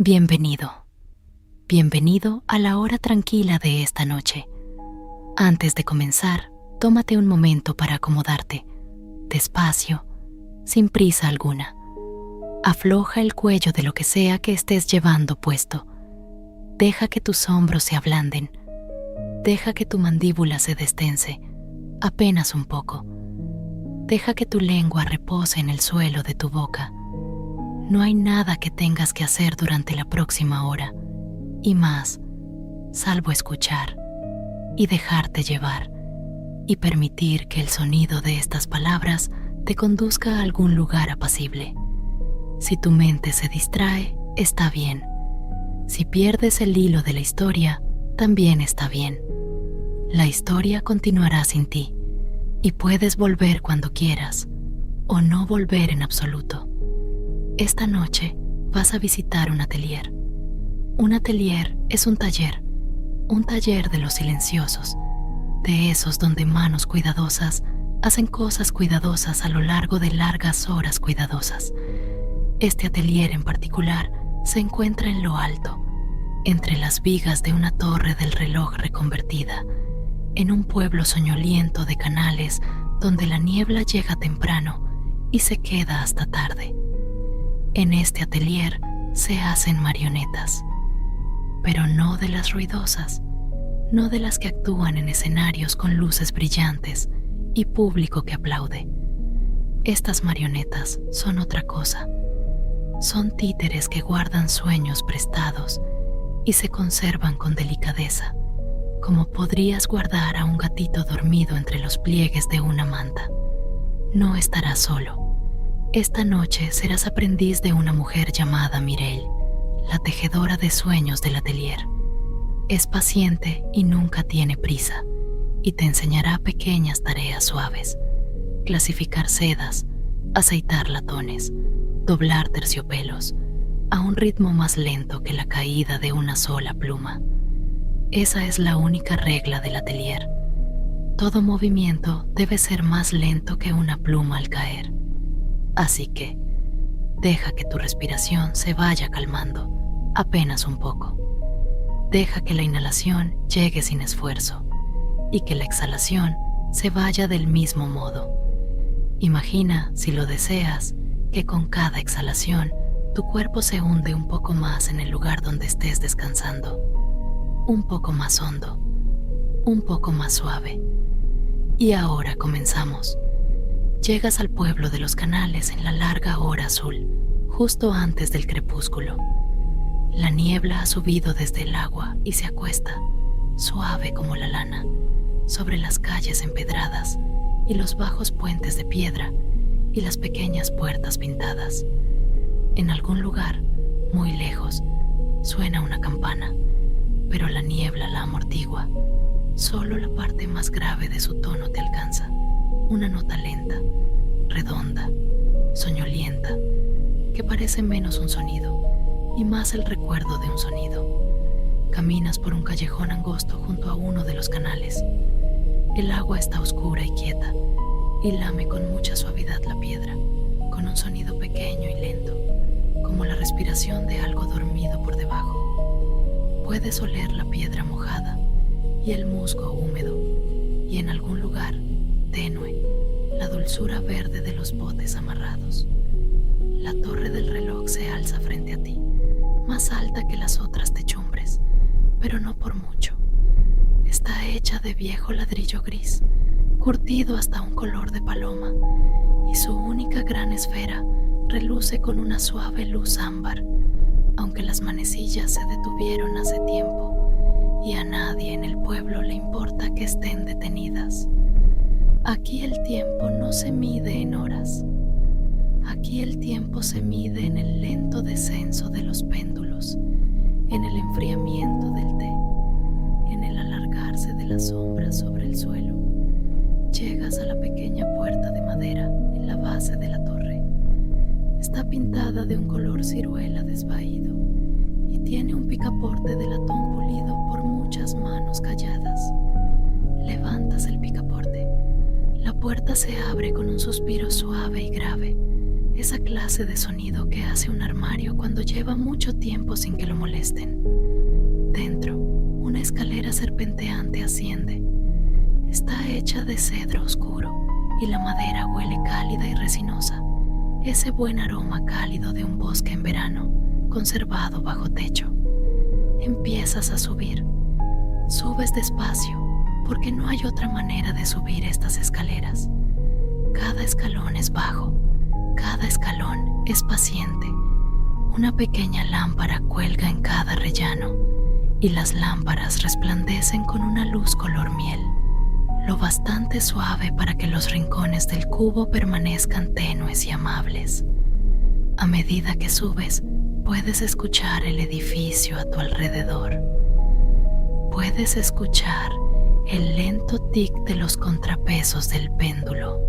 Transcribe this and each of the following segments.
Bienvenido, bienvenido a la hora tranquila de esta noche. Antes de comenzar, tómate un momento para acomodarte, despacio, sin prisa alguna. Afloja el cuello de lo que sea que estés llevando puesto. Deja que tus hombros se ablanden. Deja que tu mandíbula se destense, apenas un poco. Deja que tu lengua repose en el suelo de tu boca. No hay nada que tengas que hacer durante la próxima hora, y más, salvo escuchar y dejarte llevar, y permitir que el sonido de estas palabras te conduzca a algún lugar apacible. Si tu mente se distrae, está bien. Si pierdes el hilo de la historia, también está bien. La historia continuará sin ti, y puedes volver cuando quieras, o no volver en absoluto. Esta noche vas a visitar un atelier. Un atelier es un taller de los silenciosos, de esos donde manos cuidadosas hacen cosas cuidadosas a lo largo de largas horas cuidadosas. Este atelier en particular se encuentra en lo alto, entre las vigas de una torre del reloj reconvertida, en un pueblo soñoliento de canales donde la niebla llega temprano y se queda hasta tarde. En este atelier se hacen marionetas, pero no de las ruidosas, no de las que actúan en escenarios con luces brillantes y público que aplaude. Estas marionetas son otra cosa. Son títeres que guardan sueños prestados y se conservan con delicadeza, como podrías guardar a un gatito dormido entre los pliegues de una manta. No estarás solo. Esta noche serás aprendiz de una mujer llamada Mireille, la tejedora de sueños del atelier. Es paciente y nunca tiene prisa, y te enseñará pequeñas tareas suaves: clasificar sedas, aceitar latones, doblar terciopelos, a un ritmo más lento que la caída de una sola pluma. Esa es la única regla del atelier. Todo movimiento debe ser más lento que una pluma al caer. Así que, deja que tu respiración se vaya calmando, apenas un poco. Deja que la inhalación llegue sin esfuerzo y que la exhalación se vaya del mismo modo. Imagina, si lo deseas, que con cada exhalación tu cuerpo se hunde un poco más en el lugar donde estés descansando. Un poco más hondo, un poco más suave. Y ahora comenzamos. Llegas al pueblo de los canales en la larga hora azul, justo antes del crepúsculo. La niebla ha subido desde el agua y se acuesta, suave como la lana, sobre las calles empedradas y los bajos puentes de piedra y las pequeñas puertas pintadas. En algún lugar, muy lejos, suena una campana, pero la niebla la amortigua. Solo la parte más grave de su tono te alcanza. Una nota lenta, redonda, soñolienta, que parece menos un sonido y más el recuerdo de un sonido. Caminas por un callejón angosto junto a uno de los canales. El agua está oscura y quieta y lame con mucha suavidad la piedra, con un sonido pequeño y lento, como la respiración de algo dormido por debajo. Puedes oler la piedra mojada y el musgo húmedo, y en algún lugar tenue, la dulzura verde de los botes amarrados. La torre del reloj se alza frente a ti, más alta que las otras techumbres, pero no por mucho. Está hecha de viejo ladrillo gris, curtido hasta un color de paloma, y su única gran esfera reluce con una suave luz ámbar, aunque las manecillas se detuvieron hace tiempo, y a nadie en el pueblo le importa que estén detenidas. Aquí el tiempo no se mide en horas. Aquí el tiempo se mide en el lento descenso de los péndulos, en el enfriamiento del té, en el alargarse de las sombras sobre el suelo. Llegas a la pequeña puerta de madera en la base de la torre. Está pintada de un color ciruela desvaído y tiene un picaporte de latón pulido por muchas manos calladas. Levantas el picaporte. La puerta se abre con un suspiro suave y grave, esa clase de sonido que hace un armario cuando lleva mucho tiempo sin que lo molesten. Dentro, una escalera serpenteante asciende. Está hecha de cedro oscuro y la madera huele cálida y resinosa, ese buen aroma cálido de un bosque en verano, conservado bajo techo. Empiezas a subir. Subes despacio, porque no hay otra manera de subir estas escaleras. Cada escalón es bajo, cada escalón es paciente. Una pequeña lámpara cuelga en cada rellano y las lámparas resplandecen con una luz color miel, lo bastante suave para que los rincones del cubo permanezcan tenues y amables. A medida que subes, puedes escuchar el edificio a tu alrededor. Puedes escuchar el lento tic de los contrapesos del péndulo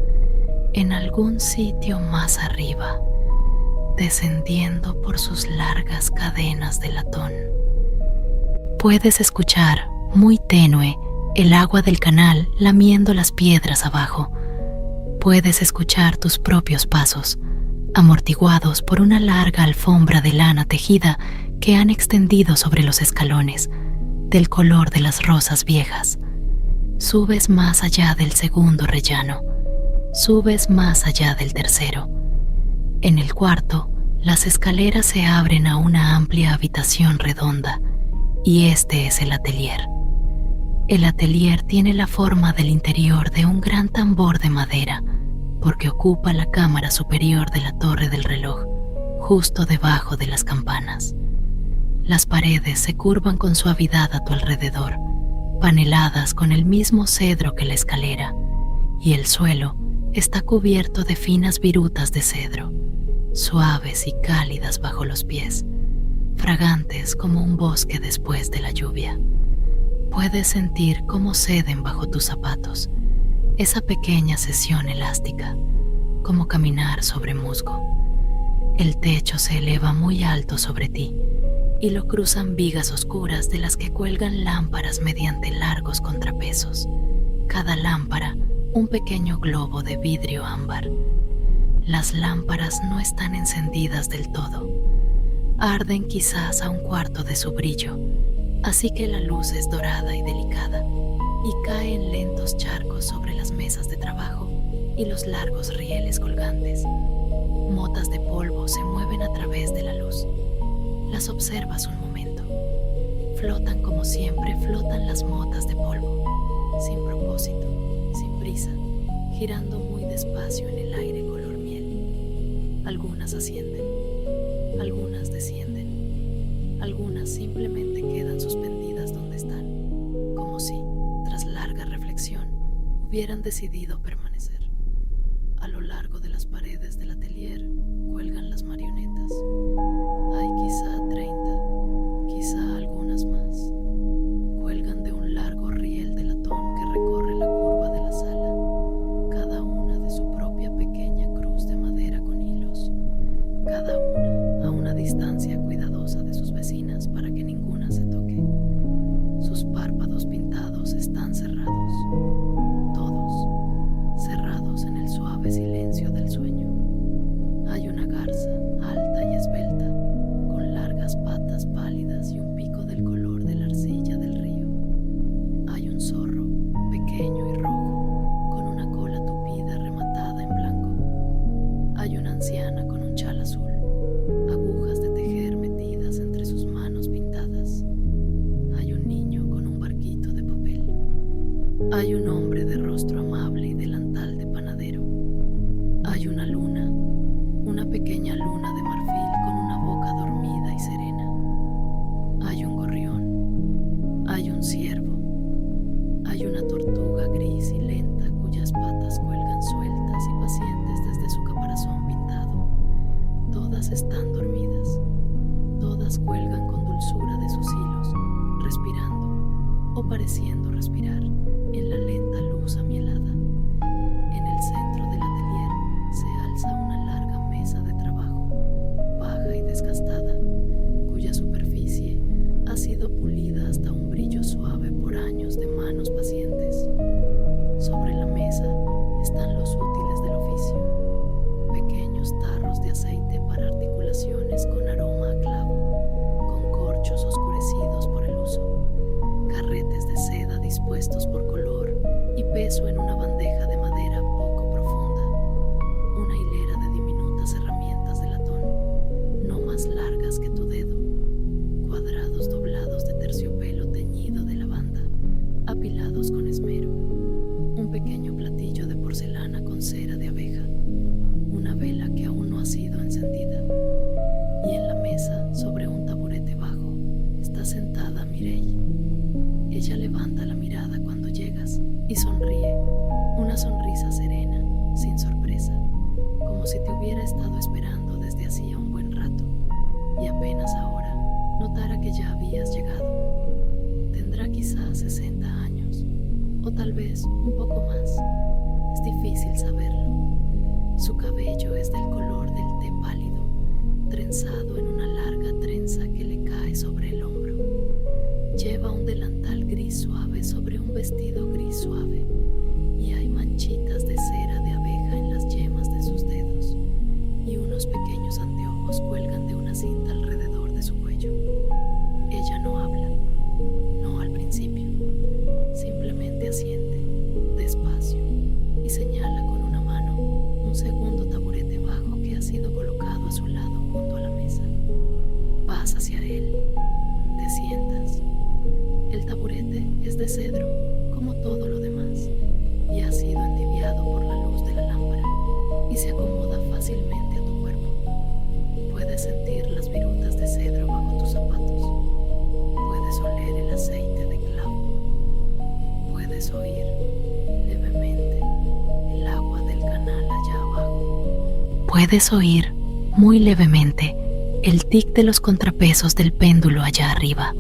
en algún sitio más arriba, descendiendo por sus largas cadenas de latón. Puedes escuchar, muy tenue, el agua del canal lamiendo las piedras abajo. Puedes escuchar tus propios pasos, amortiguados por una larga alfombra de lana tejida que han extendido sobre los escalones, del color de las rosas viejas. Subes más allá del segundo rellano. Subes más allá del tercero. En el cuarto, las escaleras se abren a una amplia habitación redonda, y este es el atelier. El atelier tiene la forma del interior de un gran tambor de madera, porque ocupa la cámara superior de la torre del reloj, justo debajo de las campanas. Las paredes se curvan con suavidad a tu alrededor, paneladas con el mismo cedro que la escalera, y el suelo está cubierto de finas virutas de cedro, suaves y cálidas bajo los pies, fragantes como un bosque después de la lluvia. Puedes sentir cómo ceden bajo tus zapatos, esa pequeña sesión elástica, como caminar sobre musgo. El techo se eleva muy alto sobre ti y lo cruzan vigas oscuras de las que cuelgan lámparas mediante largos contrapesos. Cada lámpara un pequeño globo de vidrio ámbar. Las lámparas no están encendidas del todo. Arden quizás a un cuarto de su brillo, así que la luz es dorada y delicada y cae en lentos charcos sobre las mesas de trabajo y los largos rieles colgantes. Motas de polvo se mueven a través de la luz. Las observas un momento. Flotan como siempre flotan las motas de polvo, sin propósito, sin prisa, girando muy despacio en el aire color miel. Algunas ascienden, algunas descienden, algunas simplemente quedan suspendidas donde están, como si, tras larga reflexión, hubieran decidido permanecer. A lo largo de las paredes del atelier cuelgan las marionetas. Hay quizá 30, quizá algunas más. Cuelgan de un largo riel de latón que recorre la curva de la sala, cada una de su propia pequeña cruz de madera con hilos, cada una a una distancia cuidadosa de sus vecinas para que ninguna se toque. Sus párpados pintados están cerrados, todos cerrados en el suave silencio del sueño. Hay una garza alta y esbelta, con largas patas pálidas y un pico del color de la arcilla del río. Hay un zorro, pequeño y rojo, con una cola tupida rematada en blanco. Hay una anciana con un chal azul, agujas de tejer metidas entre sus manos pintadas. Hay un niño con un barquito de papel. Hay un hombre de rostro amable y delantal de panadero. Hay una luna, una pequeña luna de marfil con una boca dormida y serena. Hay un gorrión, hay un ciervo, hay una tortuga gris y lenta cuyas patas cuelgan sueltas y pacientes desde su caparazón pintado. Todas están dormidas, todas cuelgan con dulzura de sus hilos, respirando o pareciendo respirar en la lenta luz amielada. En el centro del atelier se alza una larga mesa de trabajo, baja y desgastada, cuya superficie ha sido pulida hasta un brillo suave por años de manos pacientes. Sobre la mesa están los útiles del oficio, pequeños tarros de corchos oscurecidos por el uso, carretes de seda dispuestos por color y peso en una bandeja de madera poco profunda, una hilera de diminutas herramientas de latón, no más largas que tu dedo, cuadrados doblados de terciopelo teñido de lavanda, apilados con esmero, un pequeño platillo de porcelana con cera de abeja, una vela que aún no ha sido encendida, y en la mesa, sobre un taburete bajo, está sentada Mireille. Ella levanta la mirada cuando llegas y sonríe, una sonrisa serena, sin sorpresa, como si te hubiera estado esperando desde hacía un buen rato, y apenas ahora notara que ya habías llegado. Tendrá quizás 60 años, o tal vez un poco más. Es difícil saberlo. Su cabello es del color del té pálido, trenzado en una larga trenza que le cae sobre el hombro. Lleva un delantal gris suave sobre un vestido gris suave, y hay manchitas de cera de abeja en las yemas de sus dedos, y unos pequeños anteojos cuelgan de una cinta alrededor de su cuello. Ella no habla, no al principio, simplemente asiente, despacio, y señala con una mano un segundo taburete bajo que ha sido colocado a su lado junto a la mesa. Vas hacia él, te sientas. El taburete es de cedro, como todo lo demás, y ha sido entibiado por la luz de la lámpara, y se acomoda fácilmente a tu cuerpo. Puedes sentir las virutas de cedro bajo tus zapatos. Puedes oler el aceite de clavo. Puedes oír levemente el agua del canal allá abajo. Puedes oír muy levemente el tic de los contrapesos del péndulo allá arriba.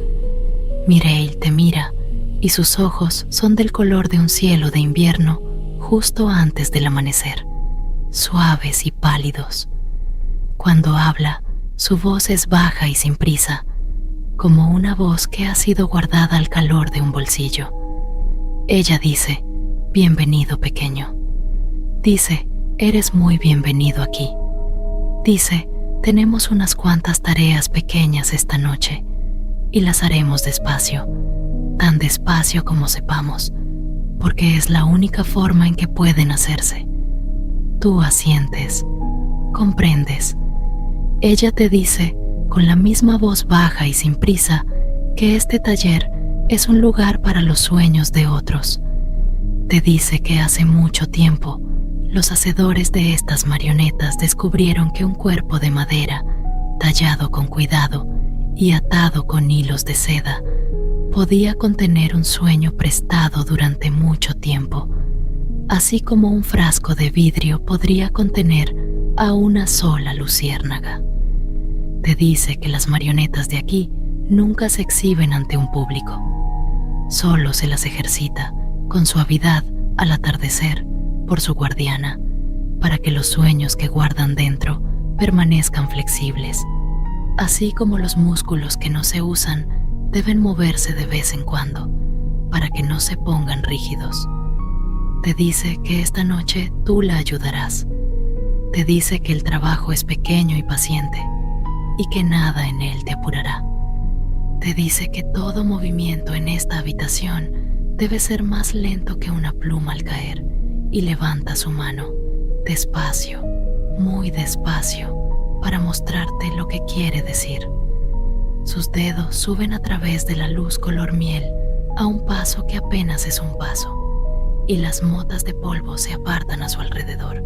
Mireille te mira y sus ojos son del color de un cielo de invierno justo antes del amanecer, suaves y pálidos. Cuando habla, su voz es baja y sin prisa, como una voz que ha sido guardada al calor de un bolsillo. Ella dice, bienvenido pequeño. Dice, eres muy bienvenido aquí. Dice, tenemos unas cuantas tareas pequeñas esta noche y las haremos despacio, tan despacio como sepamos, porque es la única forma en que pueden hacerse. Tú asientes, comprendes. Ella te dice, con la misma voz baja y sin prisa, que este taller es un lugar para los sueños de otros. Te dice que hace mucho tiempo, los hacedores de estas marionetas descubrieron que un cuerpo de madera, tallado con cuidado y atado con hilos de seda, podía contener un sueño prestado durante mucho tiempo, así como un frasco de vidrio podría contener a una sola luciérnaga. Te dice que las marionetas de aquí nunca se exhiben ante un público. Solo se las ejercita con suavidad al atardecer por su guardiana, para que los sueños que guardan dentro permanezcan flexibles, así como los músculos que no se usan deben moverse de vez en cuando, para que no se pongan rígidos. Te dice que esta noche tú la ayudarás. Te dice que el trabajo es pequeño y paciente, y que nada en él te apurará. Te dice que todo movimiento en esta habitación debe ser más lento que una pluma al caer, y levanta su mano, despacio, muy despacio, para mostrarte lo que quiere decir. Sus dedos suben a través de la luz color miel a un paso que apenas es un paso, y las motas de polvo se apartan a su alrededor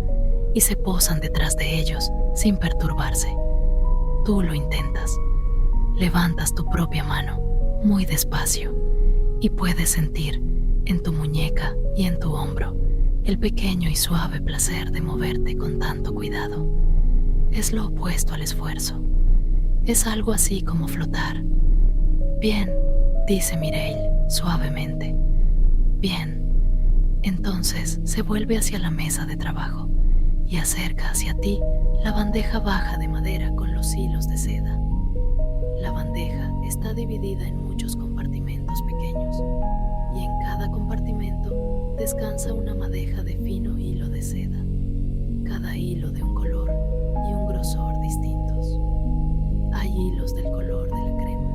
y se posan detrás de ellos sin perturbarse. Tú lo intentas. Levantas tu propia mano muy despacio y puedes sentir en tu muñeca y en tu hombro el pequeño y suave placer de moverte con tanto cuidado. Es lo opuesto al esfuerzo. Es algo así como flotar. Bien, dice Mireille suavemente. Bien. Entonces se vuelve hacia la mesa de trabajo y acerca hacia ti la bandeja baja de madera con los hilos de seda. La bandeja está dividida en muchos compartimentos pequeños y en cada compartimento descansa una madeja de fino hilo de seda, cada hilo de un color y un grosor distintos. Hay hilos del color de la crema,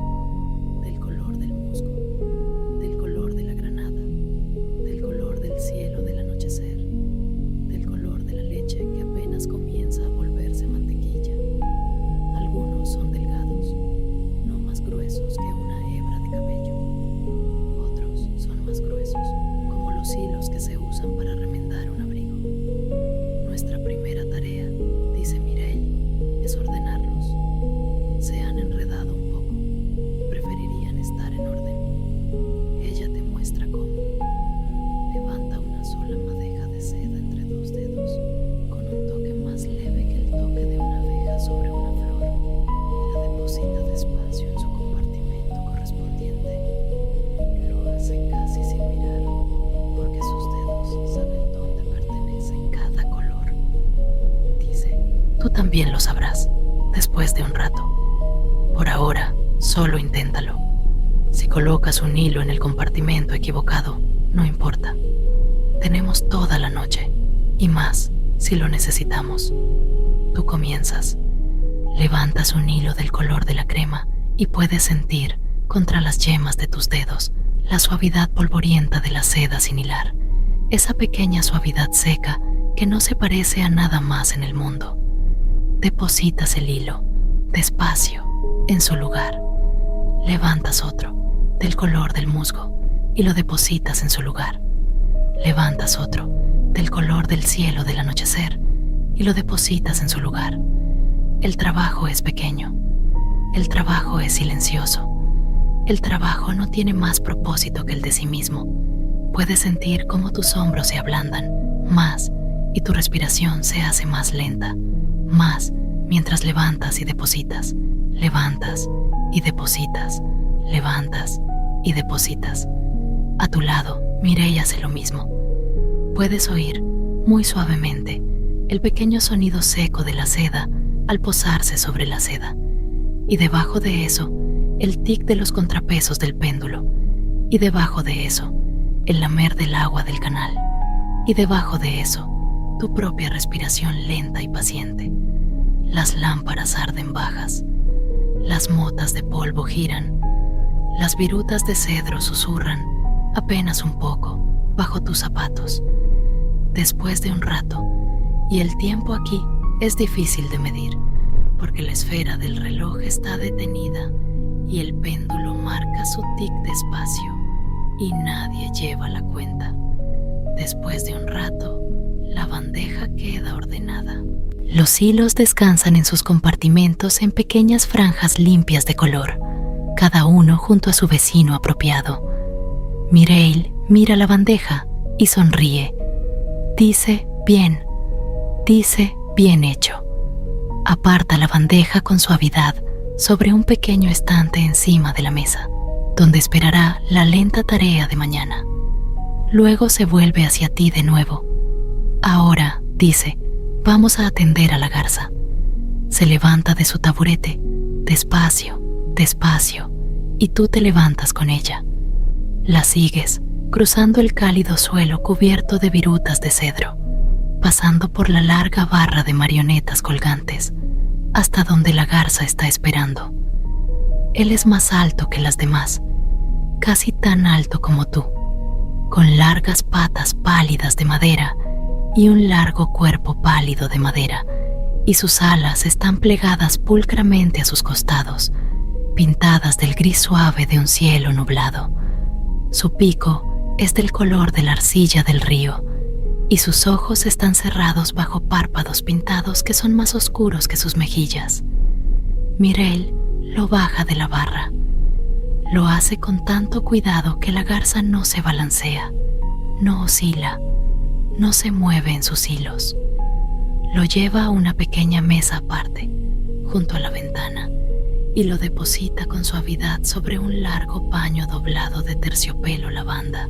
también lo sabrás después de un rato. Por ahora, solo inténtalo. Si colocas un hilo en el compartimento equivocado, no importa. Tenemos toda la noche y más si lo necesitamos. Tú comienzas. Levantas un hilo del color de la crema y puedes sentir contra las yemas de tus dedos la suavidad polvorienta de la seda sin hilar, esa pequeña suavidad seca que no se parece a nada más en el mundo. Depositas el hilo, despacio, en su lugar. Levantas otro, del color del musgo, y lo depositas en su lugar. Levantas otro, del color del cielo del anochecer, y lo depositas en su lugar. El trabajo es pequeño. El trabajo es silencioso. El trabajo no tiene más propósito que el de sí mismo. Puedes sentir cómo tus hombros se ablandan más y tu respiración se hace más lenta, más mientras levantas y depositas, levantas y depositas, levantas y depositas. A tu lado, Mireille hace lo mismo. Puedes oír, muy suavemente, el pequeño sonido seco de la seda al posarse sobre la seda, y debajo de eso, el tic de los contrapesos del péndulo, y debajo de eso, el lamer del agua del canal, y debajo de eso, tu propia respiración lenta y paciente. Las lámparas arden bajas, las motas de polvo giran, las virutas de cedro susurran apenas un poco bajo tus zapatos. Después de un rato, y el tiempo aquí es difícil de medir, porque la esfera del reloj está detenida y el péndulo marca su tic despacio y nadie lleva la cuenta. Después de un rato, la bandeja queda ordenada. Los hilos descansan en sus compartimentos en pequeñas franjas limpias de color, cada uno junto a su vecino apropiado. Mireille mira la bandeja y sonríe. Dice bien hecho. Aparta la bandeja con suavidad sobre un pequeño estante encima de la mesa, donde esperará la lenta tarea de mañana. Luego se vuelve hacia ti de nuevo. Ahora, dice, vamos a atender a la garza. Se levanta de su taburete, despacio, despacio, y tú te levantas con ella. La sigues, cruzando el cálido suelo cubierto de virutas de cedro, pasando por la larga barra de marionetas colgantes, hasta donde la garza está esperando. Él es más alto que las demás, casi tan alto como tú, con largas patas pálidas de madera y un largo cuerpo pálido de madera, y sus alas están plegadas pulcramente a sus costados, pintadas del gris suave de un cielo nublado. Su pico es del color de la arcilla del río, y sus ojos están cerrados bajo párpados pintados que son más oscuros que sus mejillas. Mireille lo baja de la barra. Lo hace con tanto cuidado que la garza no se balancea, no oscila, no se mueve en sus hilos. Lo lleva a una pequeña mesa aparte, junto a la ventana, y lo deposita con suavidad sobre un largo paño doblado de terciopelo lavanda,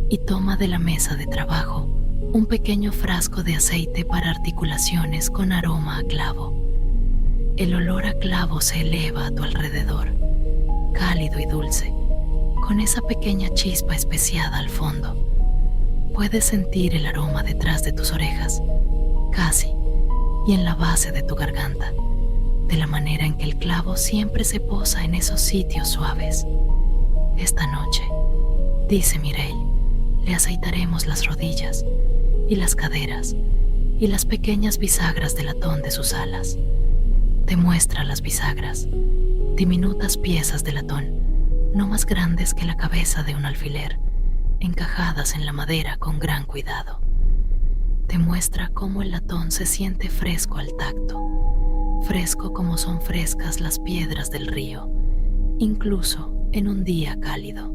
y toma de la mesa de trabajo un pequeño frasco de aceite para articulaciones con aroma a clavo. El olor a clavo se eleva a tu alrededor, cálido y dulce, con esa pequeña chispa especiada al fondo. Puedes sentir el aroma detrás de tus orejas, casi, y en la base de tu garganta, de la manera en que el clavo siempre se posa en esos sitios suaves. Esta noche, dice Mireille, le aceitaremos las rodillas y las caderas y las pequeñas bisagras de latón de sus alas. Te muestra las bisagras, diminutas piezas de latón, no más grandes que la cabeza de un alfiler, encajadas en la madera con gran cuidado. Te muestra cómo el latón se siente fresco al tacto, fresco como son frescas las piedras del río, incluso en un día cálido.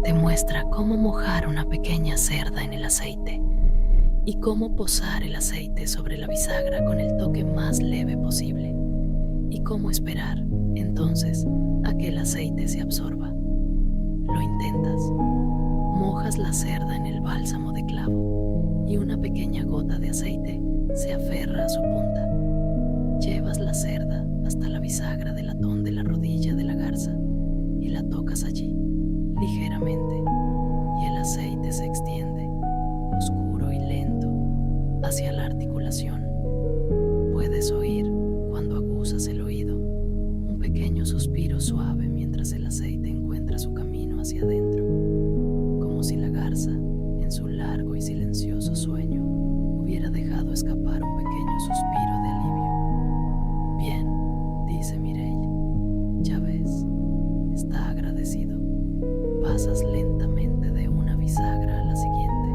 Te muestra cómo mojar una pequeña cerda en el aceite y cómo posar el aceite sobre la bisagra con el toque más leve posible, y cómo esperar, entonces, a que el aceite se absorba. Lo intentas. Mojas la cerda en el bálsamo de clavo y una pequeña gota de aceite se aferra a su punta. suspiro suave mientras el aceite encuentra su camino hacia adentro, como si la garza, en su largo y silencioso sueño, hubiera dejado escapar un pequeño suspiro de alivio. Bien, dice Mireille, ya ves, está agradecido. Pasas lentamente de una bisagra a la siguiente,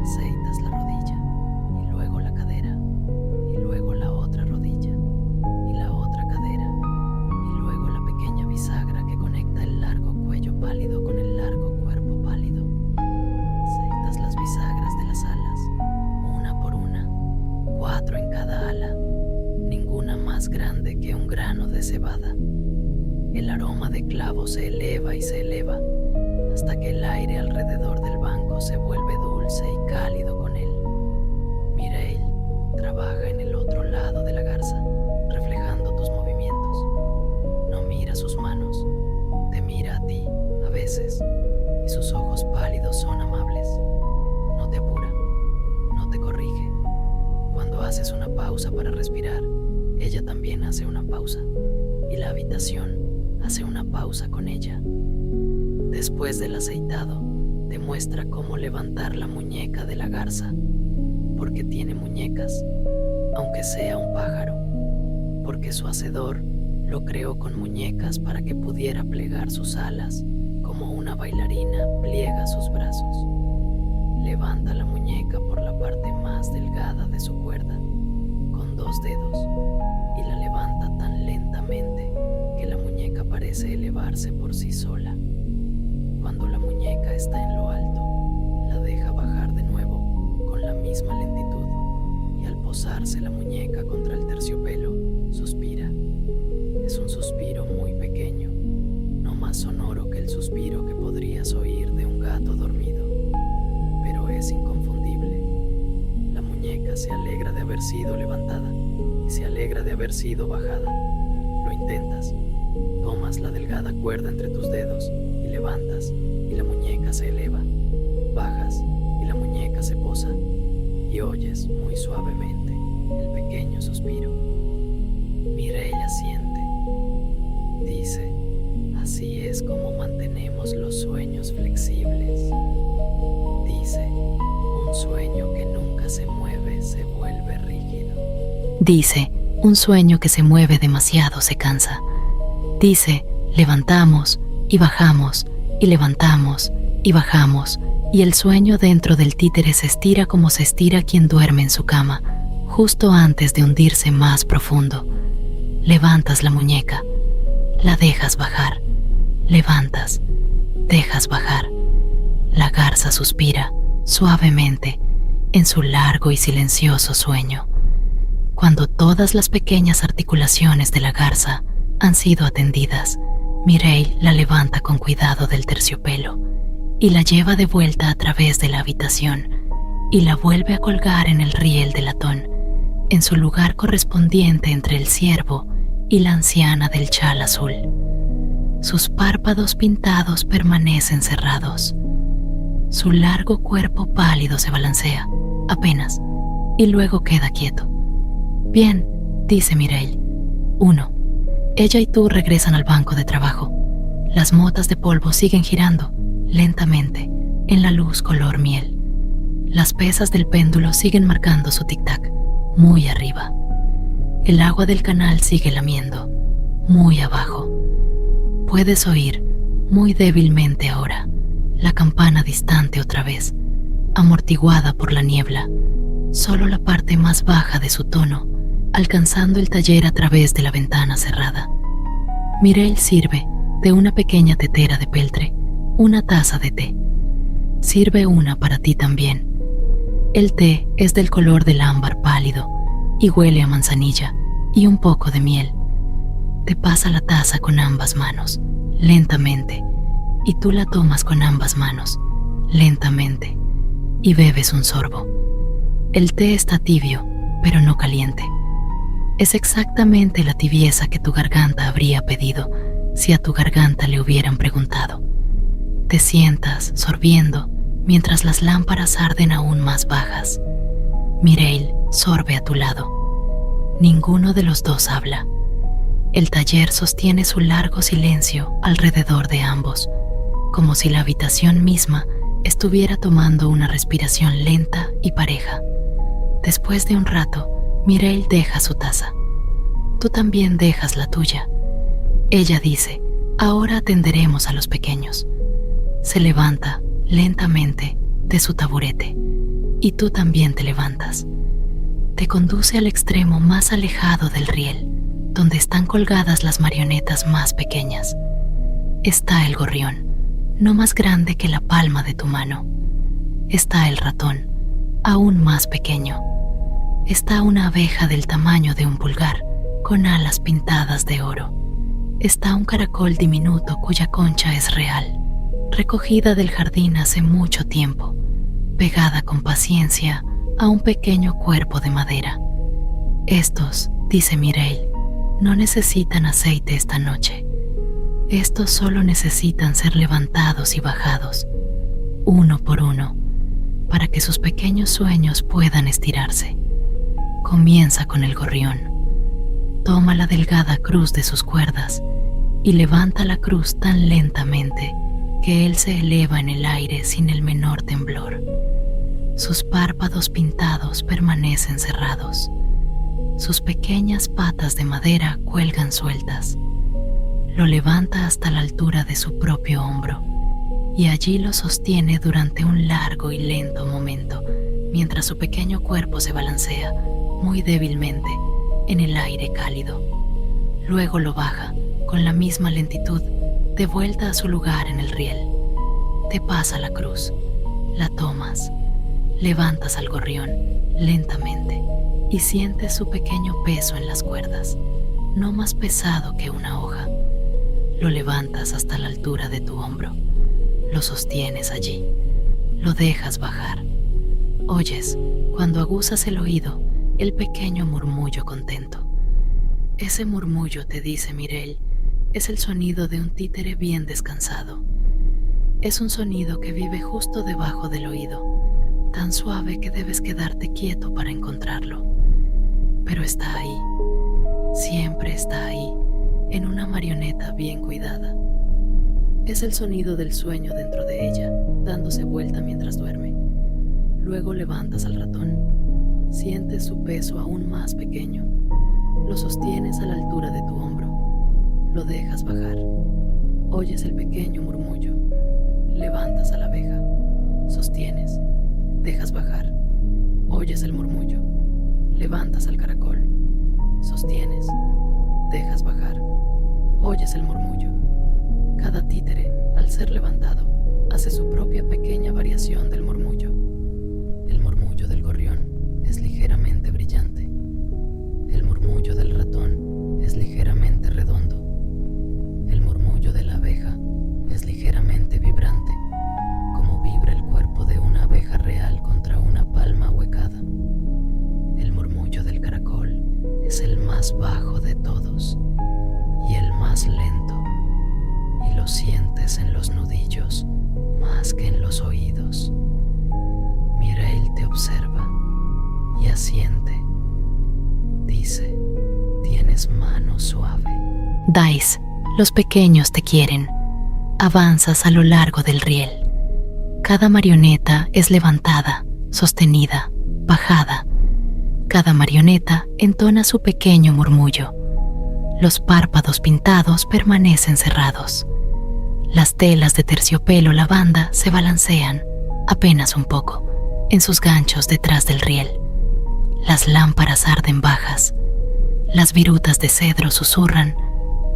aceitas la rodilla y luego la cadera, y luego la otra rodilla y la otra cadera, y luego la pequeña bisagra que conecta el largo cuello pálido con el largo cuerpo pálido. Aceitas las bisagras de las alas, una por una, 4 en cada ala, ninguna más grande que un grano de cebada. El aroma de clavo se eleva y se eleva, hasta que el aire alrededor del banco se vuelve dulce y cálido con él. Mireille trabaja en el otro lado de la garza, reflejando tus movimientos. No mira sus manos, te mira a ti a veces, y sus ojos pálidos son amables. No te apura, no te corrige. Cuando haces una pausa para respirar, ella también hace una pausa, y la habitación hace una pausa con ella. Después del aceitado, te muestra cómo levantar la muñeca de la garza, porque tiene muñecas, aunque sea un pájaro, porque su hacedor lo creó con muñecas para que pudiera plegar sus alas, como una bailarina pliega sus brazos. Levanta la muñeca por la parte más delgada de su cuerda, con 2 dedos, y la levanta tan lentamente que la muñeca parece elevarse por sí sola. Cuando la muñeca está en lo alto, la deja bajar de nuevo con la misma lentitud, y al posarse la muñeca contra el terciopelo, suspira. Es un suspiro muy pequeño, no más sonoro que el suspiro que podrías oír de un gato dormido, pero es inconfundible. La muñeca se alegra de haber sido levantada y se alegra de haber sido bajada. Lo intentas. Tomas la delgada cuerda entre tus dedos y levantas, y la muñeca se eleva. Bajas y la muñeca se posa, y oyes muy suavemente el pequeño suspiro. Mireille asiente. Dice, así es como mantenemos los sueños flexibles. Dice, un sueño que nunca se mueve se vuelve rígido. Dice, un sueño que se mueve demasiado se cansa. Dice, levantamos y bajamos y levantamos y bajamos, y el sueño dentro del títere se estira como se estira quien duerme en su cama, justo antes de hundirse más profundo. Levantas la muñeca, la dejas bajar, levantas, dejas bajar. La garza suspira suavemente en su largo y silencioso sueño. Cuando todas las pequeñas articulaciones de la garza han sido atendidas, Mireille la levanta con cuidado del terciopelo y la lleva de vuelta a través de la habitación y la vuelve a colgar en el riel de latón, en su lugar correspondiente entre el ciervo y la anciana del chal azul. Sus párpados pintados permanecen cerrados. Su largo cuerpo pálido se balancea, apenas, y luego queda quieto. Bien, dice Mireille. 1. Ella y tú regresan al banco de trabajo. Las motas de polvo siguen girando, lentamente, en la luz color miel. Las pesas del péndulo siguen marcando su tic-tac, muy arriba. El agua del canal sigue lamiendo, muy abajo. Puedes oír, muy débilmente ahora, la campana distante otra vez, amortiguada por la niebla, solo la parte más baja de su tono, alcanzando el taller a través de la ventana cerrada. Mireille sirve, de una pequeña tetera de peltre, una taza de té. Sirve una para ti también. El té es del color del ámbar pálido y huele a manzanilla y un poco de miel. Te pasa la taza con ambas manos, lentamente, y tú la tomas con ambas manos, lentamente, y bebes un sorbo. El té está tibio, pero no caliente. Es exactamente la tibieza que tu garganta habría pedido si a tu garganta le hubieran preguntado. Te sientas sorbiendo mientras las lámparas arden aún más bajas. Mireille sorbe a tu lado. Ninguno de los dos habla. El taller sostiene su largo silencio alrededor de ambos, como si la habitación misma estuviera tomando una respiración lenta y pareja. Después de un rato, Mireille deja su taza. Tú también dejas la tuya. Ella dice, ahora atenderemos a los pequeños. Se levanta lentamente de su taburete y tú también te levantas. Te conduce al extremo más alejado del riel, donde están colgadas las marionetas más pequeñas. Está el gorrión, no más grande que la palma de tu mano. Está el ratón, aún más pequeño. Está una abeja del tamaño de un pulgar, con alas pintadas de oro. Está un caracol diminuto cuya concha es real, recogida del jardín hace mucho tiempo, pegada con paciencia a un pequeño cuerpo de madera. Estos, dice Mireille, no necesitan aceite esta noche. Estos solo necesitan ser levantados y bajados, uno por uno, para que sus pequeños sueños puedan estirarse. Comienza con el gorrión. Toma la delgada cruz de sus cuerdas y levanta la cruz tan lentamente que él se eleva en el aire sin el menor temblor. Sus párpados pintados permanecen cerrados. Sus pequeñas patas de madera cuelgan sueltas. Lo levanta hasta la altura de su propio hombro y allí lo sostiene durante un largo y lento momento mientras su pequeño cuerpo se balancea muy débilmente en el aire cálido. Luego lo baja con la misma lentitud de vuelta a su lugar en el riel. Te pasa la cruz, la tomas, levantas al gorrión lentamente y sientes su pequeño peso en las cuerdas, no más pesado que una hoja. Lo levantas hasta la altura de tu hombro, lo sostienes allí, lo dejas bajar. Oyes, cuando aguzas el oído, el pequeño murmullo contento. Ese murmullo, te dice Mireille, es el sonido de un títere bien descansado. Es un sonido que vive justo debajo del oído, tan suave que debes quedarte quieto para encontrarlo. Pero está ahí, siempre está ahí, en una marioneta bien cuidada. Es el sonido del sueño dentro de ella, dándose vuelta mientras duerme. Luego levantas al ratón, sientes su peso aún más pequeño, lo sostienes a la altura de tu hombro, lo dejas bajar, oyes el pequeño murmullo, levantas a la abeja, sostienes, dejas bajar, oyes el murmullo, levantas al caracol, sostienes, dejas bajar, oyes el murmullo. Cada títere, al ser levantado, hace su propia pequeña variación del murmullo. El murmullo del gorrión es ligeramente brillante. El murmullo del ratón es ligeramente redondo. El murmullo de la abeja es ligeramente vibrante, como vibra el cuerpo de una abeja real contra una palma ahuecada. El murmullo del caracol es el más bajo de todos y el más lento, y lo sientes en los nudillos más que en los oídos. Mireille te observa y asiente. Dice, tienes mano suave. Dice, los pequeños te quieren. Avanzas a lo largo del riel. Cada marioneta es levantada, sostenida, bajada. Cada marioneta entona su pequeño murmullo. Los párpados pintados permanecen cerrados. Las telas de terciopelo lavanda se balancean, apenas un poco, en sus ganchos detrás del riel. Las lámparas arden bajas. Las virutas de cedro susurran,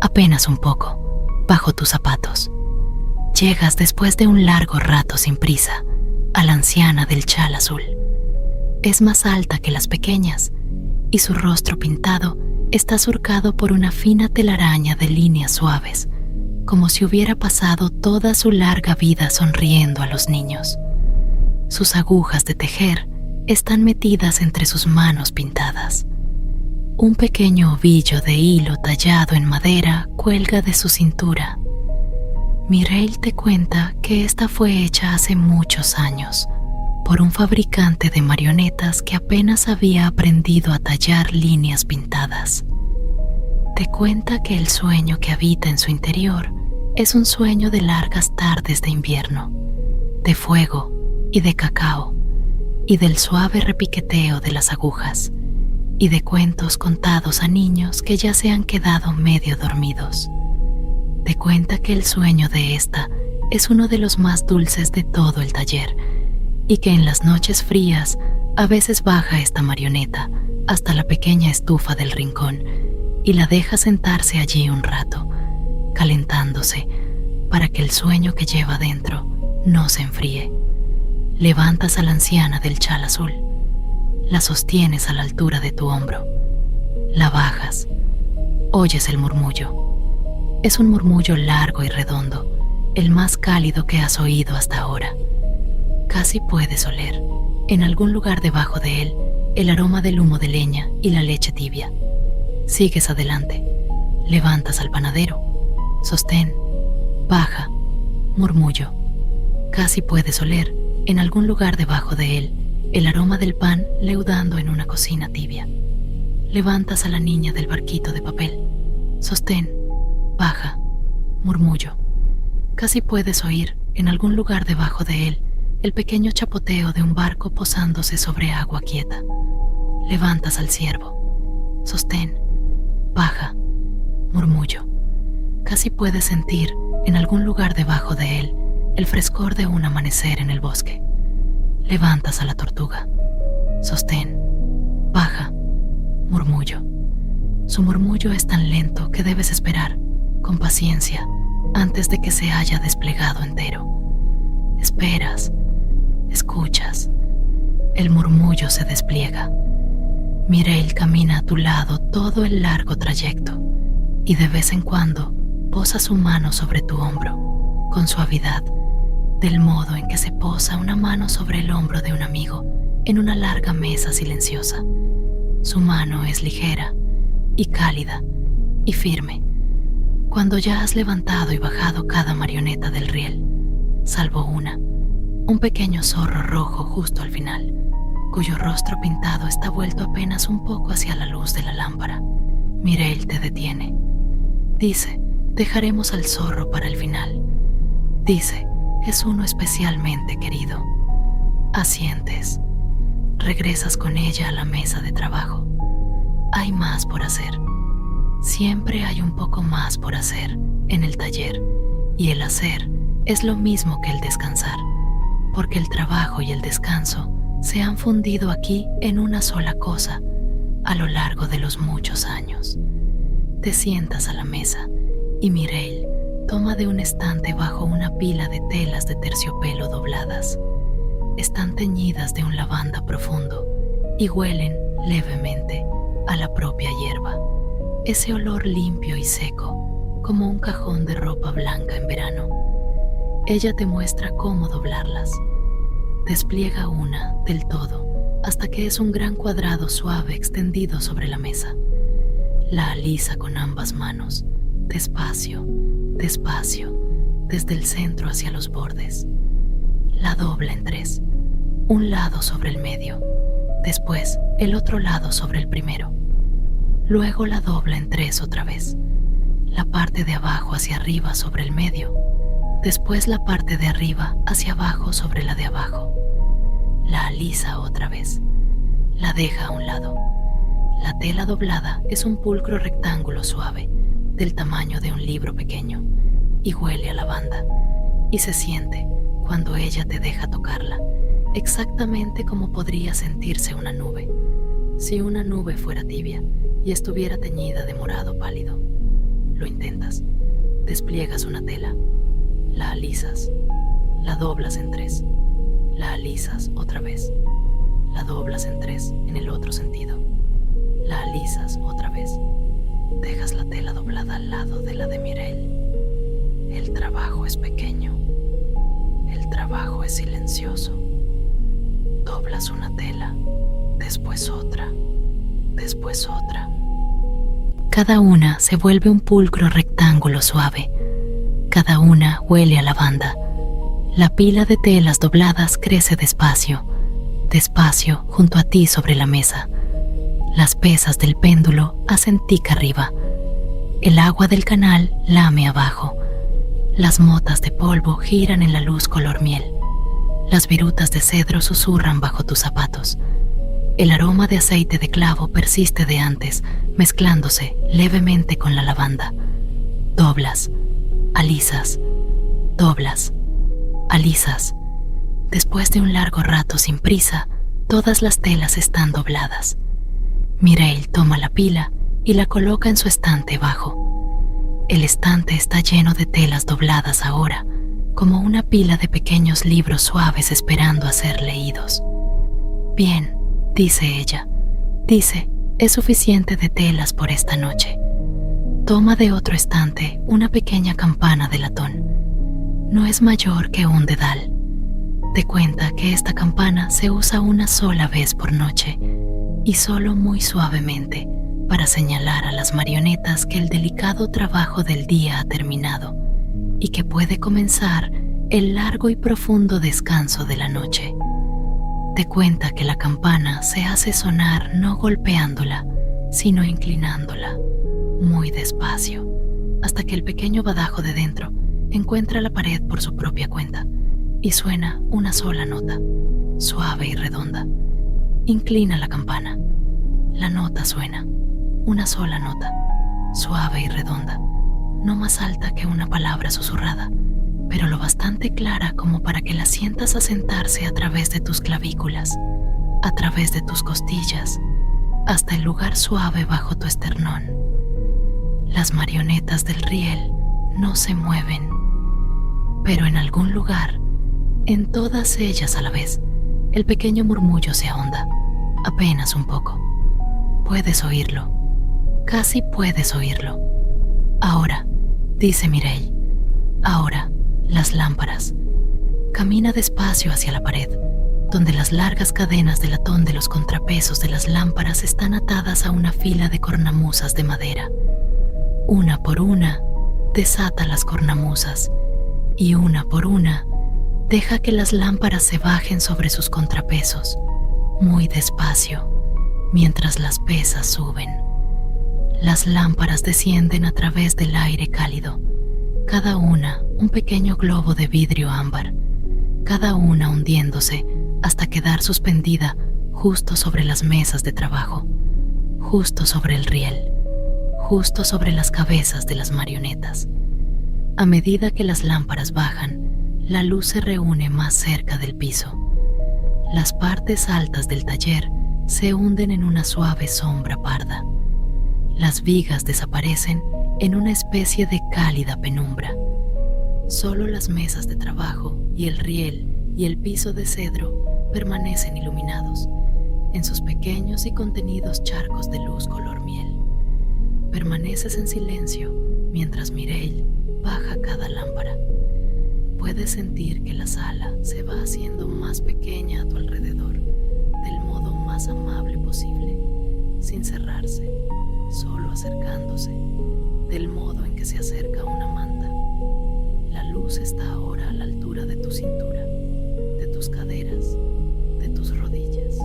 apenas un poco, bajo tus zapatos. Llegas después de un largo rato sin prisa a la anciana del chal azul. Es más alta que las pequeñas y su rostro pintado está surcado por una fina telaraña de líneas suaves, como si hubiera pasado toda su larga vida sonriendo a los niños. Sus agujas de tejer están metidas entre sus manos pintadas. Un pequeño ovillo de hilo tallado en madera cuelga de su cintura. Mireille te cuenta que esta fue hecha hace muchos años por un fabricante de marionetas que apenas había aprendido a tallar líneas pintadas. Te cuenta que el sueño que habita en su interior es un sueño de largas tardes de invierno, de fuego y de cacao, y del suave repiqueteo de las agujas, y de cuentos contados a niños que ya se han quedado medio dormidos. Te cuenta que el sueño de esta es uno de los más dulces de todo el taller, y que en las noches frías a veces baja esta marioneta hasta la pequeña estufa del rincón y la deja sentarse allí un rato, calentándose para que el sueño que lleva dentro no se enfríe. Levantas a la anciana del chal azul, la sostienes a la altura de tu hombro, la bajas, oyes el murmullo. Es un murmullo largo y redondo, el más cálido que has oído hasta ahora. Casi puedes oler, en algún lugar debajo de él, el aroma del humo de leña y la leche tibia. Sigues adelante, levantas al panadero, sostén, baja, murmullo. Casi puedes oler, en algún lugar debajo de él, el aroma del pan leudando en una cocina tibia. Levantas a la niña del barquito de papel, sostén, baja, murmullo. Casi puedes oír, en algún lugar debajo de él, el pequeño chapoteo de un barco posándose sobre agua quieta. Levantas al ciervo, sostén, baja, murmullo. Casi puedes sentir, en algún lugar debajo de él, el frescor de un amanecer en el bosque. Levantas a la tortuga, sostén, baja, murmullo. Su murmullo es tan lento que debes esperar, con paciencia, antes de que se haya desplegado entero. Esperas, escuchas, el murmullo se despliega. Mireille camina a tu lado todo el largo trayecto y de vez en cuando posa su mano sobre tu hombro, con suavidad, del modo en que se posa una mano sobre el hombro de un amigo en una larga mesa silenciosa. Su mano es ligera y cálida y firme. Cuando ya has levantado y bajado cada marioneta del riel, salvo una, un pequeño zorro rojo justo al final, cuyo rostro pintado está vuelto apenas un poco hacia la luz de la lámpara, Mireille te detiene. Dice, dejaremos al zorro para el final. Dice, es uno especialmente querido. Asientes. Regresas con ella a la mesa de trabajo. Hay más por hacer. Siempre hay un poco más por hacer en el taller, y el hacer es lo mismo que el descansar, porque el trabajo y el descanso se han fundido aquí en una sola cosa a lo largo de los muchos años. Te sientas a la mesa y Mireille toma de un estante bajo una pila de telas de terciopelo dobladas. Están teñidas de un lavanda profundo y huelen levemente a la propia hierba, ese olor limpio y seco como un cajón de ropa blanca en verano. Ella te muestra cómo doblarlas. Despliega una del todo hasta que es un gran cuadrado suave extendido sobre la mesa. La alisa con ambas manos, despacio, despacio, desde el centro hacia los bordes. La dobla en tres, un lado sobre el medio, después el otro lado sobre el primero. Luego la dobla en tres otra vez, la parte de abajo hacia arriba sobre el medio, después la parte de arriba hacia abajo sobre la de abajo. La alisa otra vez, la deja a un lado. La tela doblada es un pulcro rectángulo suave, del tamaño de un libro pequeño, y huele a lavanda, y se siente, cuando ella te deja tocarla, exactamente como podría sentirse una nube, si una nube fuera tibia y estuviera teñida de morado pálido. Lo intentas, despliegas una tela, la alisas, la doblas en tres, la alisas otra vez, la doblas en tres en el otro sentido, la alisas otra vez, dejas la tela doblada al lado de la de Mireille. El trabajo es pequeño, el trabajo es silencioso. Doblas una tela, después otra, después otra. Cada una se vuelve un pulcro rectángulo suave. Cada una huele a lavanda. La pila de telas dobladas crece despacio, despacio junto a ti sobre la mesa. Las pesas del péndulo hacen tic arriba. El agua del canal lame abajo. Las motas de polvo giran en la luz color miel. Las virutas de cedro susurran bajo tus zapatos. El aroma de aceite de clavo persiste de antes, mezclándose levemente con la lavanda. Doblas, alisas, doblas, alisas. Después de un largo rato sin prisa, todas las telas están dobladas. Mireille toma la pila y la coloca en su estante bajo. El estante está lleno de telas dobladas ahora, como una pila de pequeños libros suaves esperando a ser leídos. Bien, dice ella. Dice, es suficiente de telas por esta noche. Toma de otro estante una pequeña campana de latón. No es mayor que un dedal. Te cuenta que esta campana se usa una sola vez por noche y solo muy suavemente para señalar a las marionetas que el delicado trabajo del día ha terminado y que puede comenzar el largo y profundo descanso de la noche. Te cuenta que la campana se hace sonar no golpeándola, sino inclinándola, muy despacio, hasta que el pequeño badajo de dentro encuentra la pared por su propia cuenta y suena una sola nota, suave y redonda. Inclina la campana. La nota suena, una sola nota, suave y redonda, no más alta que una palabra susurrada, pero lo bastante clara como para que la sientas asentarse a través de tus clavículas, a través de tus costillas, hasta el lugar suave bajo tu esternón. Las marionetas del riel no se mueven, pero en algún lugar, en todas ellas a la vez, el pequeño murmullo se ahonda, apenas un poco. Puedes oírlo, casi puedes oírlo. Ahora, dice Mireille, ahora, las lámparas. Camina despacio hacia la pared, donde las largas cadenas de latón de los contrapesos de las lámparas están atadas a una fila de cornamusas de madera. Una por una, desata las cornamusas y una por una, deja que las lámparas se bajen sobre sus contrapesos, muy despacio, mientras las pesas suben. Las lámparas descienden a través del aire cálido, cada una un pequeño globo de vidrio ámbar, cada una hundiéndose hasta quedar suspendida justo sobre las mesas de trabajo, justo sobre el riel, justo sobre las cabezas de las marionetas. A medida que las lámparas bajan, la luz se reúne más cerca del piso. Las partes altas del taller se hunden en una suave sombra parda. Las vigas desaparecen en una especie de cálida penumbra. Solo las mesas de trabajo y el riel y el piso de cedro permanecen iluminados en sus pequeños y contenidos charcos de luz color miel. Permaneces en silencio mientras Mireille baja cada lámpara. Puedes sentir que la sala se va haciendo más pequeña a tu alrededor, del modo más amable posible, sin cerrarse, solo acercándose, del modo en que se acerca una manta. La luz está ahora a la altura de tu cintura, de tus caderas, de tus rodillas.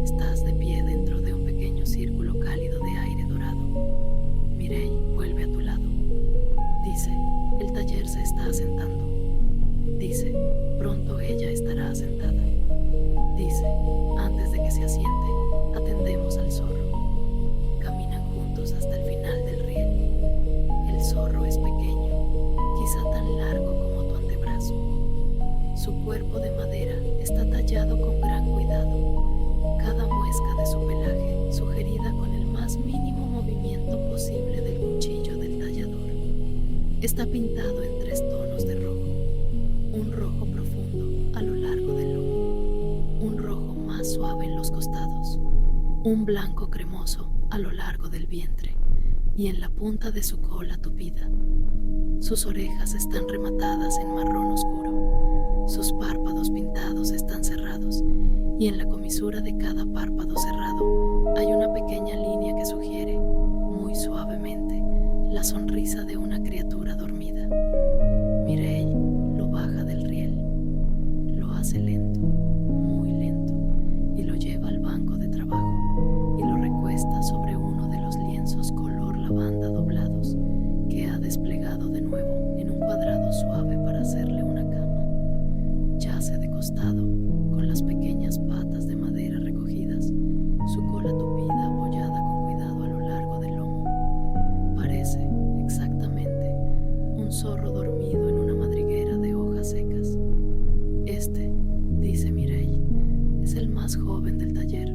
Estás de pie dentro de un pequeño círculo cálido de aire dorado. Mireille vuelve a tu lado. Dice, el taller se está asentando. Dice, pronto ella estará asentada. Dice, antes de que se asiente, atendemos al zorro. Caminan juntos hasta el final del riel. El zorro es pequeño, quizá tan largo como tu antebrazo. Su cuerpo de madera está tallado con gran cuidado. Cada muesca de su pelaje sugerida con el más mínimo movimiento posible del cuchillo del tallador. Está pintado en 3 tonos de rojo. Un rojo profundo a lo largo del lomo, un rojo más suave en los costados, un blanco cremoso a lo largo del vientre y en la punta de su cola tupida. Sus orejas están rematadas en marrón oscuro, sus párpados pintados están cerrados y en la comisura de cada párpado cerrado hay una pequeña línea que sugiere, muy suavemente, la sonrisa de una criatura dormida. Mireille lo baja del riel, lo hace lento, muy lento, y lo lleva al banco de trabajo y lo recuesta sobre uno de los lienzos color lavanda doblado. joven del taller.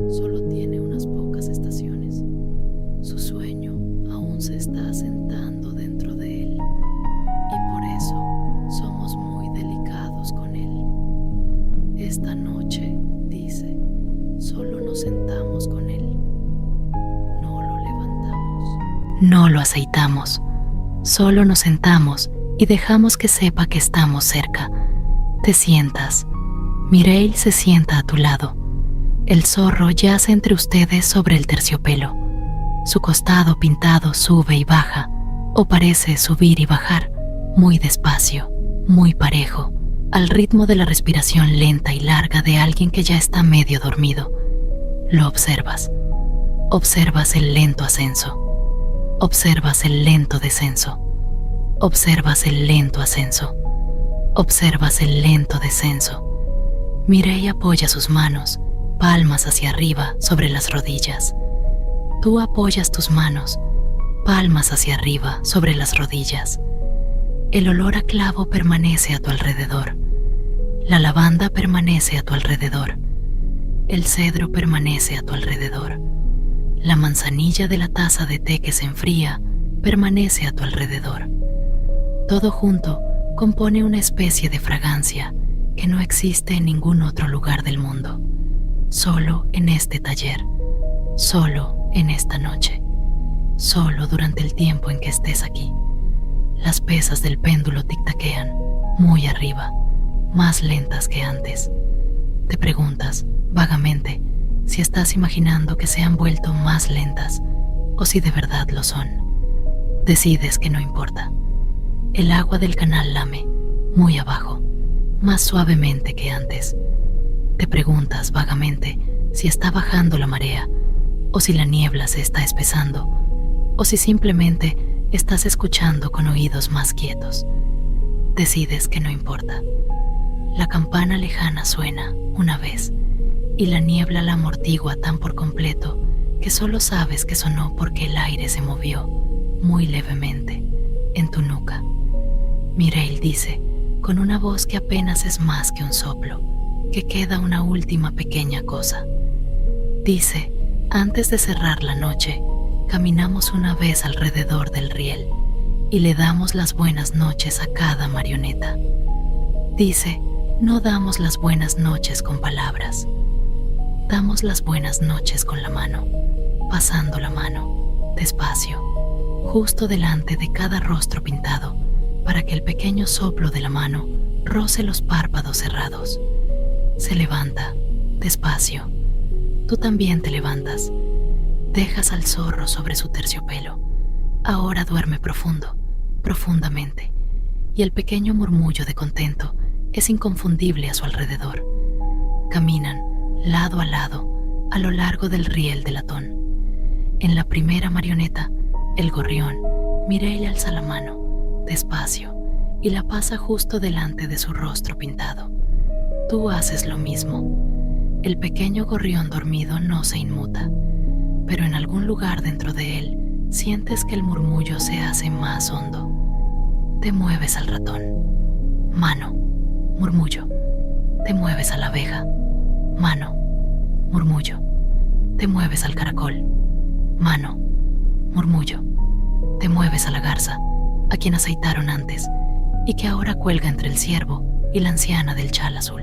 Solo tiene unas pocas estaciones. Su sueño aún se está asentando dentro de él y por eso somos muy delicados con él. Esta noche, dice, solo nos sentamos con él. No lo levantamos. No lo aceitamos. Solo nos sentamos y dejamos que sepa que estamos cerca. Te sientas. Mireille se sienta a tu lado. El zorro yace entre ustedes sobre el terciopelo. Su costado pintado sube y baja, o parece subir y bajar, muy despacio, muy parejo, al ritmo de la respiración lenta y larga de alguien que ya está medio dormido. Lo observas. Observas el lento ascenso. Observas el lento descenso. Observas el lento ascenso. Observas el lento descenso. Mireille apoya sus manos, palmas hacia arriba, sobre las rodillas. Tú apoyas tus manos, palmas hacia arriba, sobre las rodillas. El olor a clavo permanece a tu alrededor. La lavanda permanece a tu alrededor. El cedro permanece a tu alrededor. La manzanilla de la taza de té que se enfría permanece a tu alrededor. Todo junto compone una especie de fragancia que no existe en ningún otro lugar del mundo. Solo en este taller, solo en esta noche, solo durante el tiempo en que estés aquí. Las pesas del péndulo tic-taquean muy arriba, más lentas que antes. Te preguntas, vagamente, si estás imaginando que se han vuelto más lentas o si de verdad lo son. Decides que no importa. El agua del canal lame, muy abajo, más suavemente que antes. Te preguntas vagamente si está bajando la marea, o si la niebla se está espesando, o si simplemente estás escuchando con oídos más quietos. Decides que no importa. La campana lejana suena una vez, y la niebla la amortigua tan por completo que solo sabes que sonó porque el aire se movió, muy levemente, en tu nuca. Mireille dice, con una voz que apenas es más que un soplo, que queda una última pequeña cosa. Dice, antes de cerrar la noche, caminamos una vez alrededor del riel y le damos las buenas noches a cada marioneta. Dice, no damos las buenas noches con palabras. Damos las buenas noches con la mano, pasando la mano, despacio, justo delante de cada rostro pintado, para que el pequeño soplo de la mano roce los párpados cerrados. Se levanta, despacio. Tú también te levantas. Dejas al zorro sobre su terciopelo. Ahora duerme profundo, profundamente, y el pequeño murmullo de contento es inconfundible a su alrededor. Caminan, lado a lado, a lo largo del riel de latón. En la primera marioneta, el gorrión, Mireille alza la mano, despacio, y la pasa justo delante de su rostro pintado. Tú haces lo mismo. El pequeño gorrión dormido no se inmuta, pero en algún lugar dentro de él sientes que el murmullo se hace más hondo. Te mueves al ratón. Mano, murmullo. Te mueves a la abeja. Mano, murmullo. Te mueves al caracol. Mano, murmullo. Te mueves a la garza, a quien aceitaron antes, y que ahora cuelga entre el ciervo y la anciana del chal azul.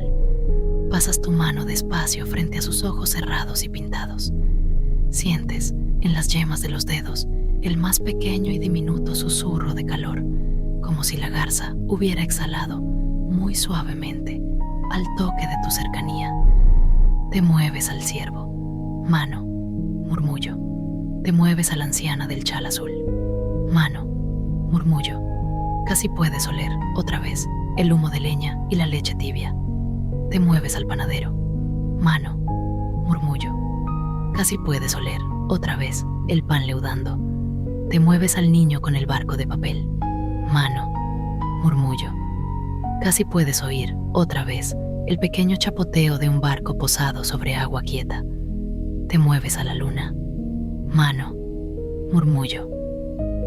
Pasas tu mano despacio frente a sus ojos cerrados y pintados. Sientes, en las yemas de los dedos, el más pequeño y diminuto susurro de calor, como si la garza hubiera exhalado muy suavemente al toque de tu cercanía. Te mueves al ciervo. Mano, murmullo. Te mueves a la anciana del chal azul. Mano, murmullo. Casi puedes oler, otra vez, el humo de leña y la leche tibia. Te mueves al panadero. Mano, murmullo. Casi puedes oler, otra vez, el pan leudando. Te mueves al niño con el barco de papel. Mano, murmullo. Casi puedes oír, otra vez, el pequeño chapoteo de un barco posado sobre agua quieta. Te mueves a la luna. Mano, murmullo.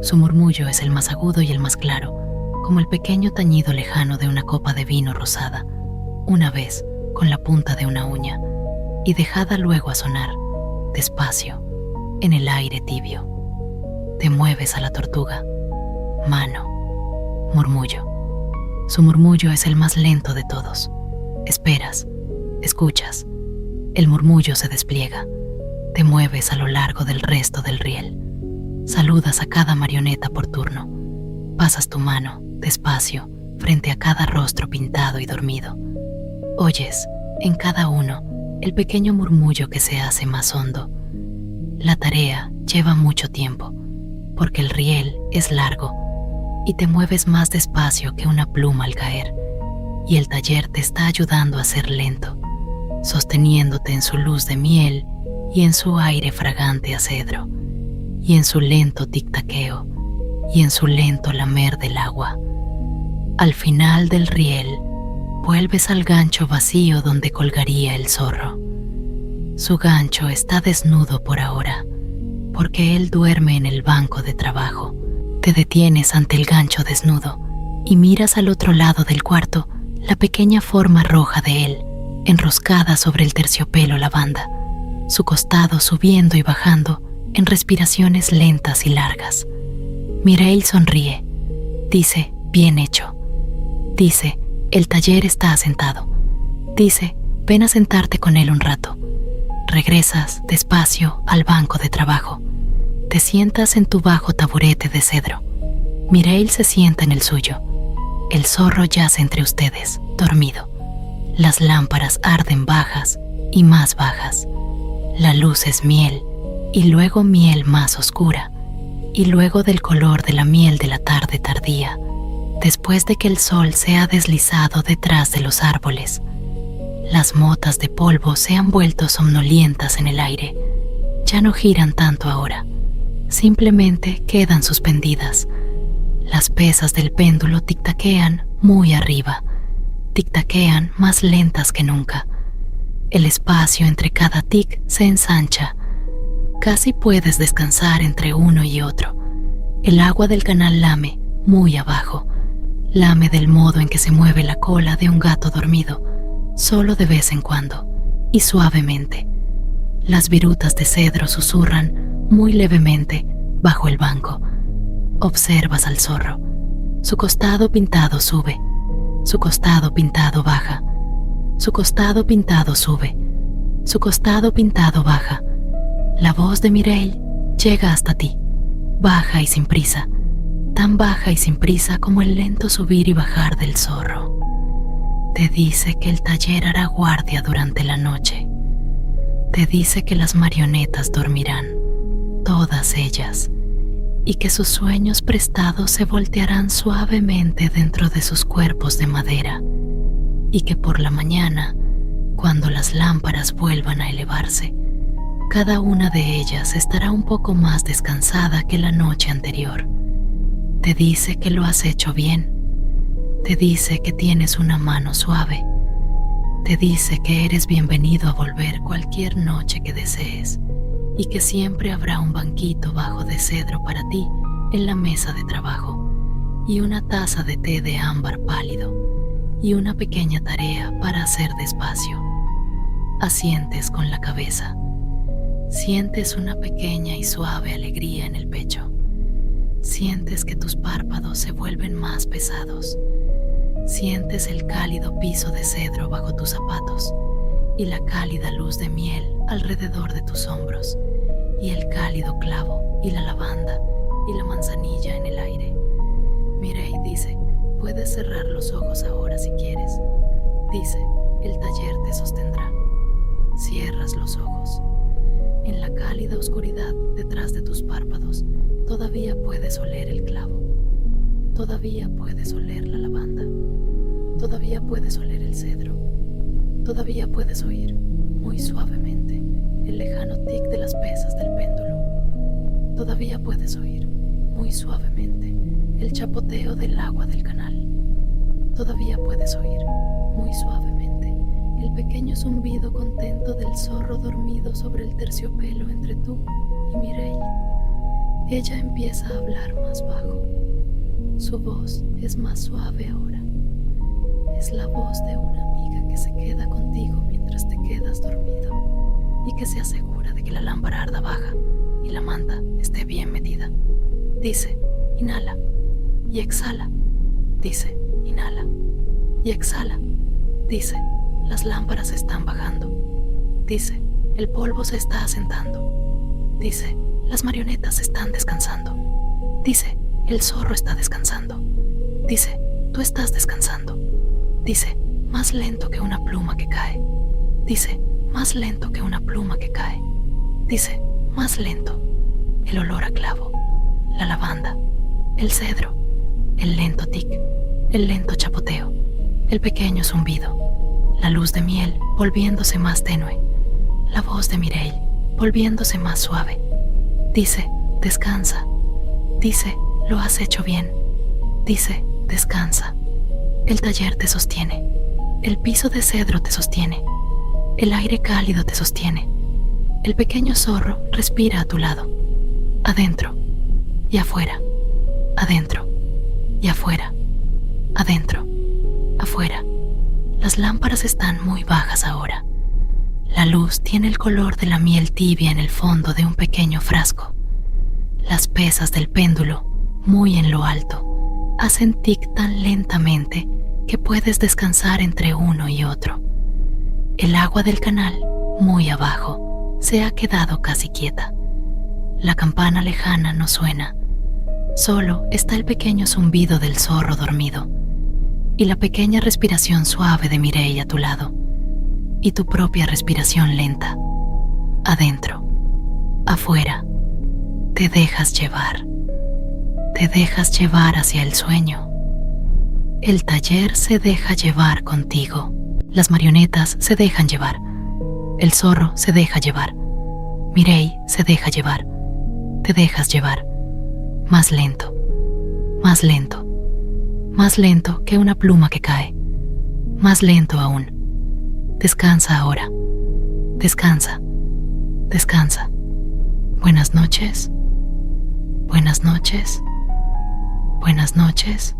Su murmullo es el más agudo y el más claro, como el pequeño tañido lejano de una copa de vino rosada, una vez, con la punta de una uña, y dejada luego a sonar, despacio, en el aire tibio. Te mueves a la tortuga. Mano. Murmullo. Su murmullo es el más lento de todos. Esperas. Escuchas. El murmullo se despliega. Te mueves a lo largo del resto del riel. Saludas a cada marioneta por turno. Pasas tu mano, despacio, frente a cada rostro pintado y dormido. Oyes, en cada uno, el pequeño murmullo que se hace más hondo. La tarea lleva mucho tiempo, porque el riel es largo y te mueves más despacio que una pluma al caer, y el taller te está ayudando a ser lento, sosteniéndote en su luz de miel y en su aire fragante a cedro, y en su lento tic-taqueo, y en su lento lamer del agua. Al final del riel, vuelves al gancho vacío donde colgaría el zorro. Su gancho está desnudo por ahora, porque él duerme en el banco de trabajo. Te detienes ante el gancho desnudo y miras al otro lado del cuarto la pequeña forma roja de él, enroscada sobre el terciopelo lavanda, su costado subiendo y bajando en respiraciones lentas y largas. Mireille sonríe. Dice, bien hecho. Dice, el taller está asentado. Dice, ven a sentarte con él un rato. Regresas despacio al banco de trabajo. Te sientas en tu bajo taburete de cedro. Mireille se sienta en el suyo. El zorro yace entre ustedes, dormido. Las lámparas arden bajas y más bajas. La luz es miel, y luego miel más oscura, y luego del color de la miel de la tarde tardía, después de que el sol se ha deslizado detrás de los árboles. Las motas de polvo se han vuelto somnolientas en el aire. Ya no giran tanto ahora. Simplemente quedan suspendidas. Las pesas del péndulo tic-taquean muy arriba. Tic-taquean más lentas que nunca. El espacio entre cada tic se ensancha. Casi puedes descansar entre uno y otro. El agua del canal lame muy abajo. Lame del modo en que se mueve la cola de un gato dormido, solo de vez en cuando, y suavemente. Las virutas de cedro susurran muy levemente bajo el banco. Observas al zorro. Su costado pintado sube. Su costado pintado baja. Su costado pintado sube. Su costado pintado baja. La voz de Mireille llega hasta ti, baja y sin prisa, tan baja y sin prisa como el lento subir y bajar del zorro. Te dice que el taller hará guardia durante la noche. Te dice que las marionetas dormirán, todas ellas, y que sus sueños prestados se voltearán suavemente dentro de sus cuerpos de madera, y que por la mañana, cuando las lámparas vuelvan a elevarse, cada una de ellas estará un poco más descansada que la noche anterior. Te dice que lo has hecho bien. Te dice que tienes una mano suave. Te dice que eres bienvenido a volver cualquier noche que desees y que siempre habrá un banquito bajo de cedro para ti en la mesa de trabajo y una taza de té de ámbar pálido y una pequeña tarea para hacer despacio. Asientes con la cabeza. Sientes una pequeña y suave alegría en el pecho. Sientes que tus párpados se vuelven más pesados. Sientes el cálido piso de cedro bajo tus zapatos y la cálida luz de miel alrededor de tus hombros y el cálido clavo y la lavanda y la manzanilla en el aire. Mireille dice, puedes cerrar los ojos ahora si quieres. Dice, el taller te sostendrá. Cierras los ojos. En la cálida oscuridad detrás de tus párpados todavía puedes oler el clavo. Todavía puedes oler la lavanda. Todavía puedes oler el cedro. Todavía puedes oír, muy suavemente, el lejano tic de las pesas del péndulo. Todavía puedes oír, muy suavemente, el chapoteo del agua del canal. Todavía puedes oír, muy suavemente, el pequeño zumbido contento del zorro dormido sobre el terciopelo entre tú y Mireille. Ella empieza a hablar más bajo. Su voz es más suave ahora. Es la voz de una amiga que se queda contigo mientras te quedas dormido y que se asegura de que la lámpara arda baja y la manta esté bien metida. Dice, inhala y exhala. Dice, inhala y exhala. Dice, las lámparas están bajando. Dice, el polvo se está asentando. Dice, las marionetas están descansando. Dice, el zorro está descansando. Dice, tú estás descansando. Dice, más lento que una pluma que cae. Dice, más lento que una pluma que cae. Dice, más lento. El olor a clavo, la lavanda, el cedro, el lento tic, el lento chapoteo, el pequeño zumbido, la luz de miel volviéndose más tenue, la voz de Mireille volviéndose más suave. Dice, descansa. Dice, lo has hecho bien. Dice, descansa. El taller te sostiene. El piso de cedro te sostiene. El aire cálido te sostiene. El pequeño zorro respira a tu lado. Adentro y afuera. Adentro y afuera. Adentro, afuera. Las lámparas están muy bajas ahora. La luz tiene el color de la miel tibia en el fondo de un pequeño frasco. Las pesas del péndulo, muy en lo alto, hacen tic tan lentamente que puedes descansar entre uno y otro. El agua del canal, muy abajo, se ha quedado casi quieta. La campana lejana no suena. Solo está el pequeño zumbido del zorro dormido y la pequeña respiración suave de Mireille a tu lado y tu propia respiración lenta. Adentro, afuera, te dejas llevar. Te dejas llevar hacia el sueño. El taller se deja llevar contigo. Las marionetas se dejan llevar. El zorro se deja llevar. Mireille se deja llevar. Te dejas llevar. Más lento, más lento, más lento que una pluma que cae. Más lento aún. Descansa ahora. Descansa. Descansa. Buenas noches. Buenas noches. Buenas noches.